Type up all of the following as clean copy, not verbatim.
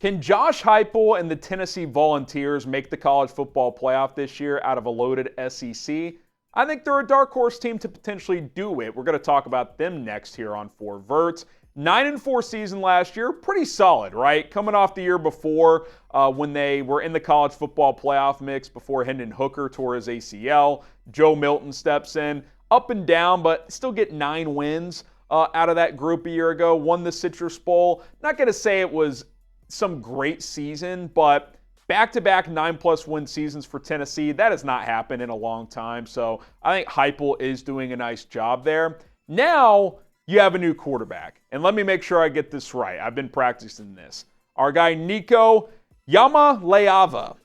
Can Josh Heupel and the Tennessee Volunteers make the college football playoff this year out of a loaded SEC? I think they're a dark horse team to potentially do it. We're going to talk about them next here on 4 Verts. 9-4 season last year, pretty solid, right? Coming off the year before when they were in the college football playoff mix before Hendon Hooker tore his ACL. Joe Milton steps in, up and down, but still get 9 wins out of that group a year ago. Won the Citrus Bowl. Not going to say it was some great season, but back-to-back 9+ win seasons for Tennessee, that has not happened in a long time. So I think Heupel is doing a nice job there. Now you have a new quarterback. And let me make sure I get this right. I've been practicing this. Our guy Nico Iamaleava.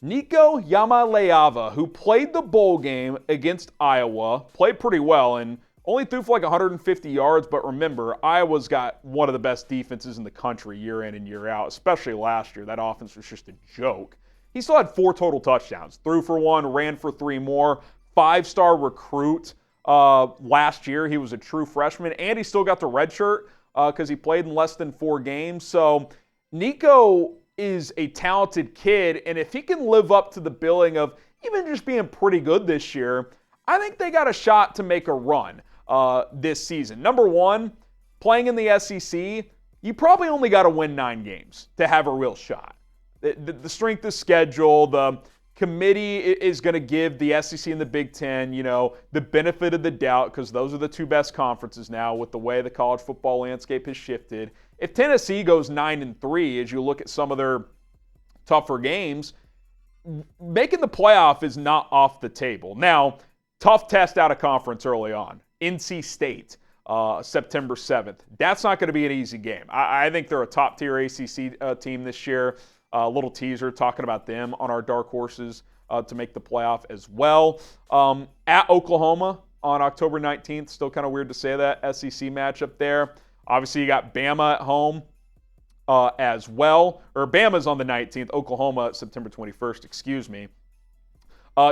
Nico Iamaleava, who played the bowl game against Iowa, played pretty well and only threw for like 150 yards. But remember, Iowa's got one of the best defenses in the country year in and year out, especially last year. That offense was just a joke. He still had 4 total touchdowns. Threw for 1, ran for 3 more. 5-star recruit. Last year, he was a true freshman, and he still got the red shirt because he played in less than 4 games. So Nico is a talented kid, and if he can live up to the billing of even just being pretty good this year, I think they got a shot to make a run this season. Number one, playing in the SEC, you probably only got to win 9 games to have a real shot. The strength of schedule, the committee is going to give the SEC and the Big Ten, the benefit of the doubt because those are the 2 best conferences now with the way the college football landscape has shifted. If Tennessee goes 9-3, as you look at some of their tougher games, making the playoff is not off the table. Now, tough test out of conference early on. NC State, September 7th. That's not going to be an easy game. I think they're a top-tier ACC team this year. A little teaser talking about them on our dark horses to make the playoff as well. At Oklahoma on October 19th. Still kind of weird to say that. SEC matchup there. Obviously, you got Bama at home as well. Or Bama's on the 19th. Oklahoma September 21st, excuse me.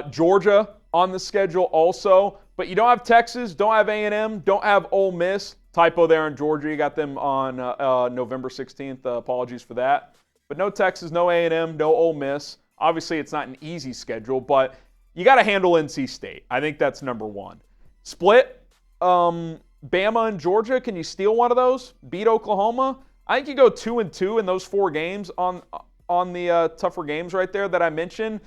Georgia on the schedule also. But you don't have Texas, don't have A&M, don't have Ole Miss. Typo there in Georgia. You got them on November 16th. Apologies for that. But no Texas, no A&M, no Ole Miss. Obviously, it's not an easy schedule, but you got to handle NC State. I think that's number one. Split, Bama and Georgia. Can you steal one of those? Beat Oklahoma? I think you go 2-2 in those 4 games on the tougher games right there that I mentioned.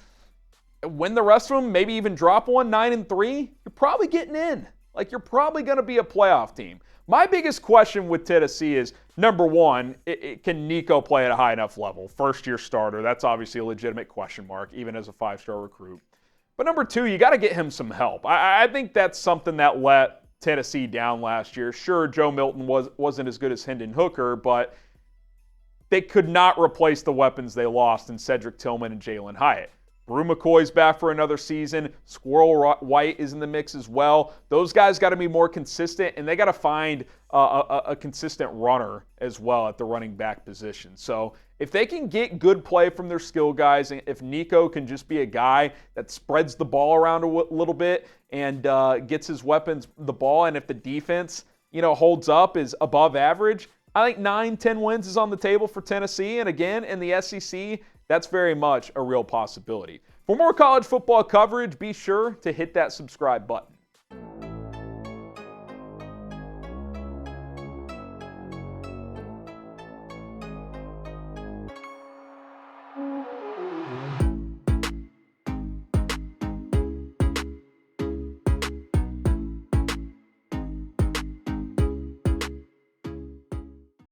Win the rest of them, maybe even drop one, 9-3. You're probably getting in. Like, you're probably going to be a playoff team. My biggest question with Tennessee is, number one, can Nico play at a high enough level? First-year starter, that's obviously a legitimate question mark, even as a 5-star recruit. But number two, you got to get him some help. I think that's something that let Tennessee down last year. Sure, Joe Milton wasn't as good as Hendon Hooker, but they could not replace the weapons they lost in Cedric Tillman and Jalen Hyatt. Brew McCoy's back for another season. Squirrel White is in the mix as well. Those guys got to be more consistent, and they got to find a consistent runner as well at the running back position. So if they can get good play from their skill guys, and if Nico can just be a guy that spreads the ball around a little bit and gets his weapons the ball, and if the defense holds up, is above average, I think 9-10 wins is on the table for Tennessee. And again, in the SEC, that's very much a real possibility. For more college football coverage, be sure to hit that subscribe button.